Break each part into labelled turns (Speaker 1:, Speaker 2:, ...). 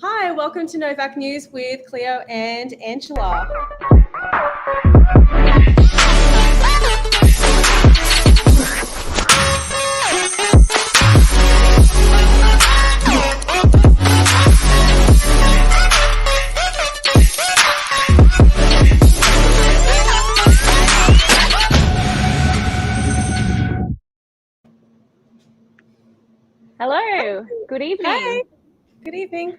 Speaker 1: Hi, welcome to Novak News with CLEO and Angela.
Speaker 2: Hello, good evening.
Speaker 1: Hey, good evening.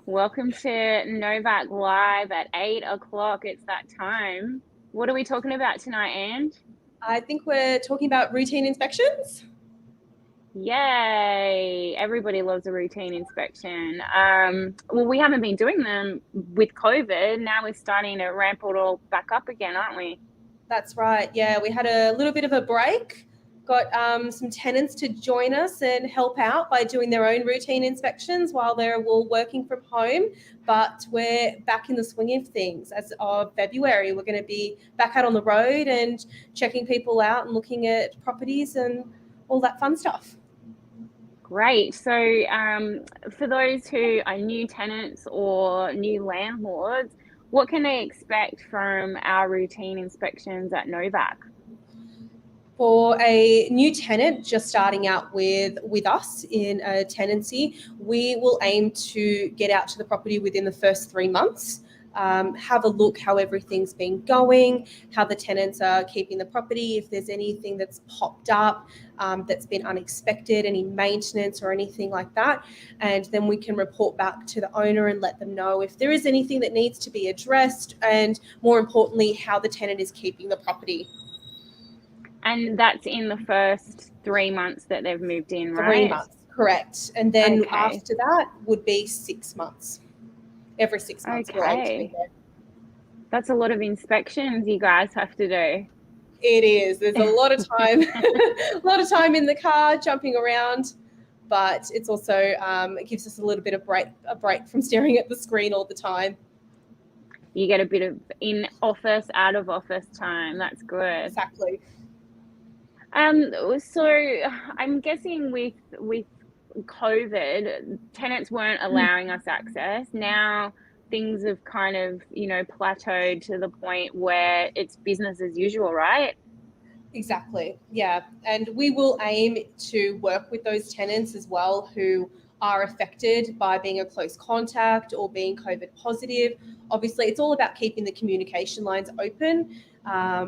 Speaker 2: Welcome to Novak Live at 8 o'clock. It's that time. What are we talking about tonight, Ange?
Speaker 1: I think we're talking about routine inspections.
Speaker 2: Yay! Everybody loves a routine inspection. Well, we haven't been doing them with COVID. Now we're starting to ramp it all back up again, aren't we?
Speaker 1: That's right. Yeah, we had a little bit of a break. Got some tenants to join us and help out by doing their own routine inspections while they're all working from home. But we're back in the swing of things. As of February, we're going to be back out on the road and checking people out and looking at properties and all that fun stuff.
Speaker 2: Great. So for those who are new tenants or new landlords, what can they expect from our routine inspections at Novak?
Speaker 1: For a new tenant just starting out with us in a tenancy, we will aim to get out to the property within the first 3 months. Have a look how everything's been going, how the tenants are keeping the property, if there's anything that's popped up that's been unexpected, any maintenance or anything like that. And then we can report back to the owner and let them know if there is anything that needs to be addressed, and more importantly, how the tenant is keeping the property.
Speaker 2: And that's in the first 3 months that they've moved in, right?
Speaker 1: 3 months, correct. And then
Speaker 2: Okay.
Speaker 1: after that would be 6 months. Every 6 months we'll aim to be there.
Speaker 2: That's a lot of inspections you guys have to do.
Speaker 1: It is. There's a lot of time, a lot of time in the car jumping around, but it's also it gives us a little bit of a break from staring at the screen all the time.
Speaker 2: You get a bit of in office, out of office time. That's good.
Speaker 1: Exactly.
Speaker 2: So I'm guessing with COVID, tenants weren't allowing us access. Now things have kind of, plateaued to the point where it's business as usual, right?
Speaker 1: Exactly. Yeah. And we will aim to work with those tenants as well who are affected by being a close contact or being COVID positive. Obviously, it's all about keeping the communication lines open.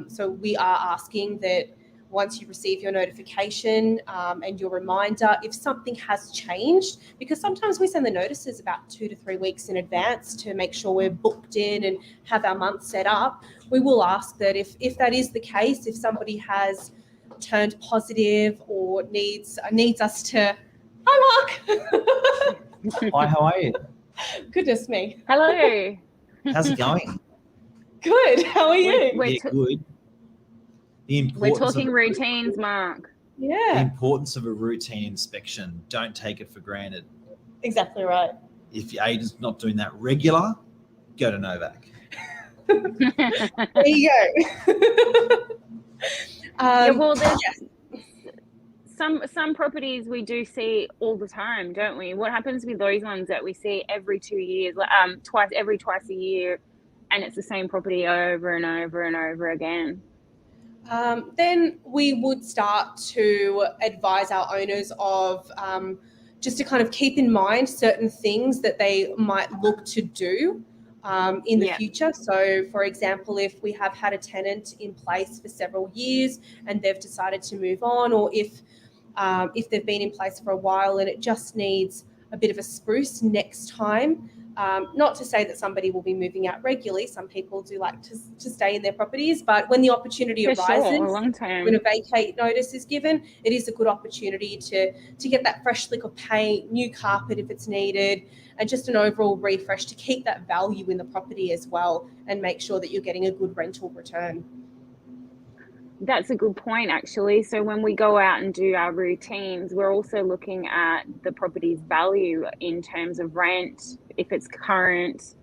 Speaker 1: So we are asking that once you receive your notification and your reminder, if something has changed, because sometimes we send the notices about 2 to 3 weeks in advance to make sure we're booked in and have our month set up, we will ask that if that is the case, if somebody has turned positive or needs us to... Hi, Mark.
Speaker 3: Hi, how are you?
Speaker 1: Goodness me.
Speaker 2: Hello.
Speaker 3: How's it going?
Speaker 1: Good. How are you?
Speaker 2: We're
Speaker 3: Good.
Speaker 2: We're talking routines, Mark.
Speaker 3: The
Speaker 1: Yeah,
Speaker 3: importance of a routine inspection. Don't take it for granted.
Speaker 1: exactly right.
Speaker 3: If your agent's not doing that regular, go to Novak.
Speaker 1: There you go.
Speaker 2: Yeah, well, there's some properties we do see all the time, don't we? What happens with those ones that we see every 2 years, twice a year, and it's the same property over and over and over again?
Speaker 1: Then we would start to advise our owners of just to kind of keep in mind certain things that they might look to do in the future. So, for example, if we have had a tenant in place for several years and they've decided to move on, or if they've been in place for a while and it just needs a bit of a spruce next time. Not to say that somebody will be moving out regularly. Some people do like to stay in their properties, but when the opportunity arises, when a vacate notice is given, it is a good opportunity to get that fresh lick of paint, new carpet if it's needed, and just an overall refresh to keep that value in the property as well and make sure that you're getting a good rental return.
Speaker 2: That's a good point, actually. So when we go out and do our routines, we're also looking at the property's value in terms of rent, if it's current.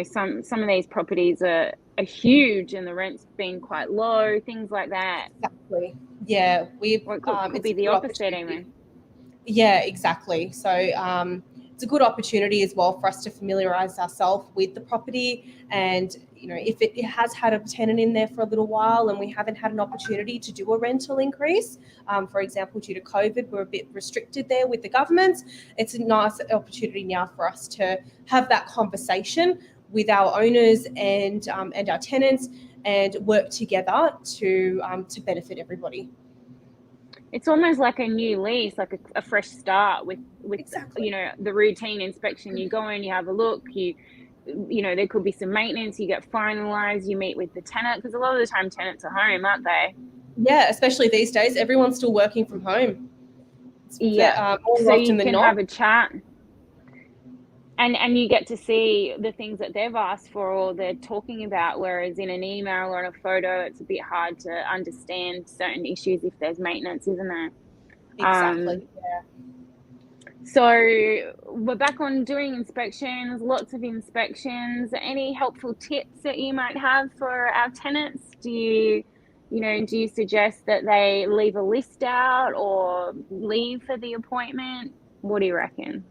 Speaker 2: Some of these properties are huge and the rent's been quite low, things like that.
Speaker 1: Exactly. Yeah,
Speaker 2: it could be the opposite, even.
Speaker 1: Yeah, exactly. So it's a good opportunity as well for us to familiarise ourselves with the property. And if it has had a tenant in there for a little while and we haven't had an opportunity to do a rental increase, for example, due to COVID, we're a bit restricted there with the government. It's a nice opportunity now for us to have that conversation with our owners and our tenants and work together to benefit everybody.
Speaker 2: It's almost like a new lease, like a fresh start with
Speaker 1: Exactly.
Speaker 2: the routine inspection. You go in, you have a look, there could be some maintenance, you get finalized, you meet with the tenant, because a lot of the time tenants are home, aren't they?
Speaker 1: Yeah, especially these days, everyone's still working from home.
Speaker 2: Yeah,
Speaker 1: more
Speaker 2: so
Speaker 1: often
Speaker 2: you
Speaker 1: than
Speaker 2: can
Speaker 1: not.
Speaker 2: have a chat. And you get to see the things that they've asked for or they're talking about, whereas in an email or in a photo, it's a bit hard to understand certain issues if there's maintenance, isn't there?
Speaker 1: Exactly. Yeah.
Speaker 2: So we're back on doing inspections, lots of inspections. Any helpful tips that you might have for our tenants? Do you suggest that they leave a list out or leave for the appointment? What do you reckon?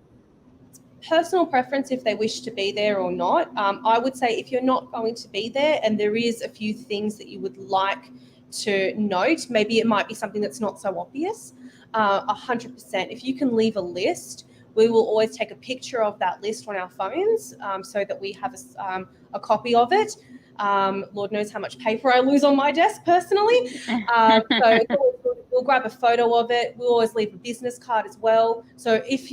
Speaker 1: Personal preference if they wish to be there or not. I would say if you're not going to be there and there is a few things that you would like to note, maybe it might be something that's not so obvious. 100%. If you can leave a list, we will always take a picture of that list on our phones so that we have a copy of it. Lord knows how much paper I lose on my desk personally. So we'll grab a photo of it. We'll always leave a business card as well. So if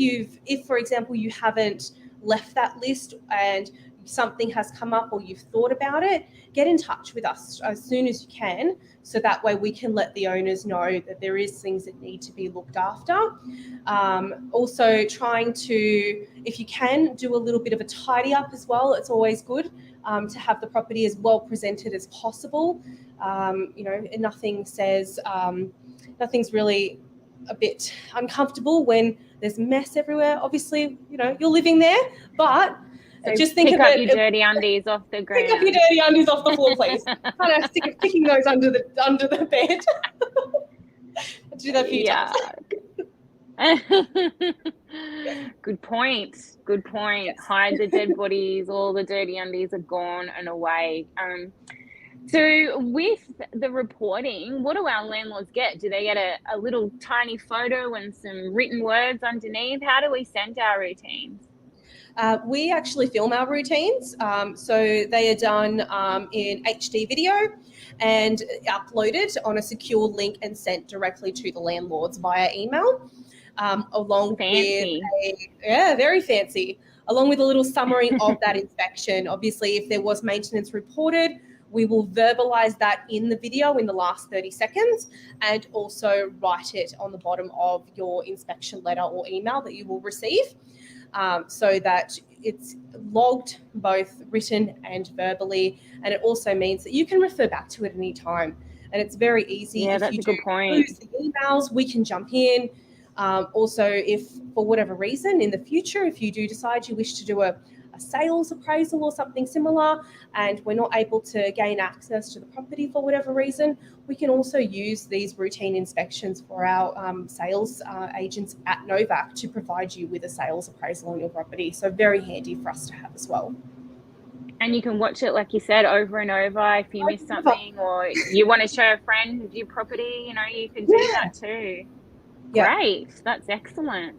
Speaker 1: for example, you haven't left that list and something has come up or you've thought about it, get in touch with us as soon as you can. So that way we can let the owners know that there is things that need to be looked after. Also trying to, if you can, do a little bit of a tidy up as well. It's always good to have the property as well presented as possible. Nothing's really a bit uncomfortable when there's mess everywhere. Obviously, you're living there, but
Speaker 2: so
Speaker 1: just think
Speaker 2: pick
Speaker 1: of
Speaker 2: up
Speaker 1: it.
Speaker 2: Your dirty undies off the ground.
Speaker 1: Pick up your dirty undies off the floor, please. Kind of sick of kicking those under the bed. I do that a few times.
Speaker 2: Good point. Yes. Hide the dead bodies. All the dirty undies are gone and away. So with the reporting, what do our landlords get? Do they get a little tiny photo and some written words underneath? How do we send our routines?
Speaker 1: We actually film our routines. So they are done in HD video and uploaded on a secure link and sent directly to the landlords via email. Along
Speaker 2: fancy.
Speaker 1: Very fancy. Along with a little summary of that inspection. Obviously, if there was maintenance reported, we will verbalize that in the video in the last 30 seconds and also write it on the bottom of your inspection letter or email that you will receive. So that it's logged both written and verbally, and it also means that you can refer back to it any time. And it's very easy.
Speaker 2: Yeah, that's a good point.
Speaker 1: Lose the emails, we can jump in. Also, if for whatever reason in the future, if you do decide you wish to do a sales appraisal or something similar and we're not able to gain access to the property for whatever reason, we can also use these routine inspections for our sales agents at Novak to provide you with a sales appraisal on your property. So very handy for us to have as well.
Speaker 2: And you can watch it, like you said, over and over if you miss something or you want to show a friend your property, you can do that too. Yeah. Great. That's excellent.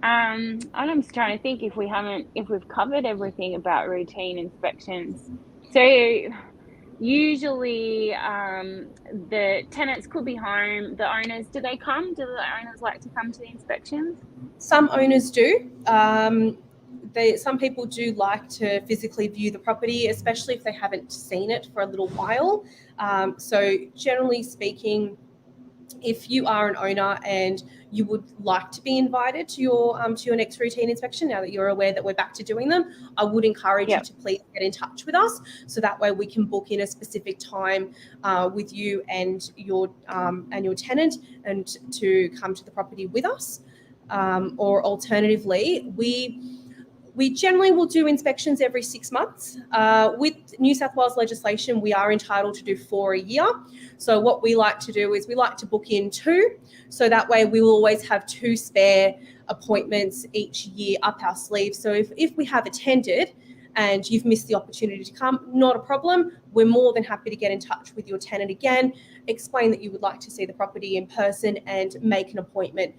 Speaker 2: I'm just trying to think if we've covered everything about routine inspections. So usually the tenants could be home. The owners, do they come? Do the owners like to come to the inspections?
Speaker 1: Some owners do. Some people do like to physically view the property, especially if they haven't seen it for a little while. So generally speaking, if you are an owner and you would like to be invited to your next routine inspection, now that you're aware that we're back to doing them, I would encourage you to please get in touch with us, so that way we can book in a specific time with you and your tenant and to come to the property with us. Or alternatively, we generally will do inspections every 6 months. With New South Wales legislation, we are entitled to do 4 a year. So what we like to do is we like to book in 2. So that way we will always have 2 spare appointments each year up our sleeve. So if we have attended and you've missed the opportunity to come, not a problem. We're more than happy to get in touch with your tenant again, explain that you would like to see the property in person, and make an appointment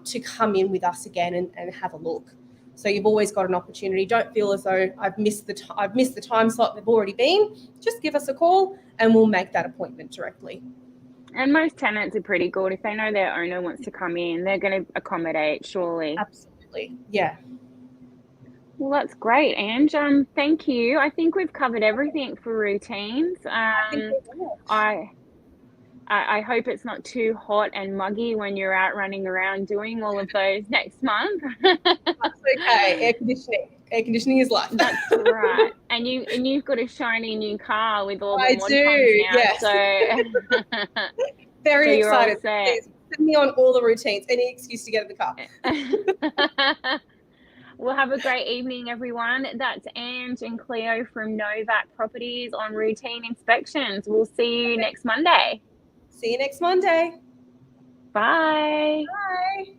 Speaker 1: to come in with us again and have a look. So you've always got an opportunity. Don't feel as though I've missed the time slot they've already been. Just give us a call and we'll make that appointment directly.
Speaker 2: And most tenants are pretty good. If they know their owner wants to come in, they're going to accommodate, surely.
Speaker 1: Absolutely. Yeah.
Speaker 2: Well, that's great, Ange. Thank you. I think we've covered everything for routines. I hope it's not too hot and muggy when you're out running around doing all of those next month.
Speaker 1: That's okay. Air conditioning is life.
Speaker 2: That's right. And you've got a shiny new car with all the
Speaker 1: I
Speaker 2: mod
Speaker 1: do,
Speaker 2: pumps now.
Speaker 1: yes.
Speaker 2: So
Speaker 1: Very
Speaker 2: so
Speaker 1: excited.
Speaker 2: Please
Speaker 1: send me on all the routines. Any excuse to get in the car.
Speaker 2: Well, have a great evening, everyone. That's Ange and CLEO from Novak Properties on routine inspections. We'll see you next Monday.
Speaker 1: See you next Monday.
Speaker 2: Bye.
Speaker 1: Bye.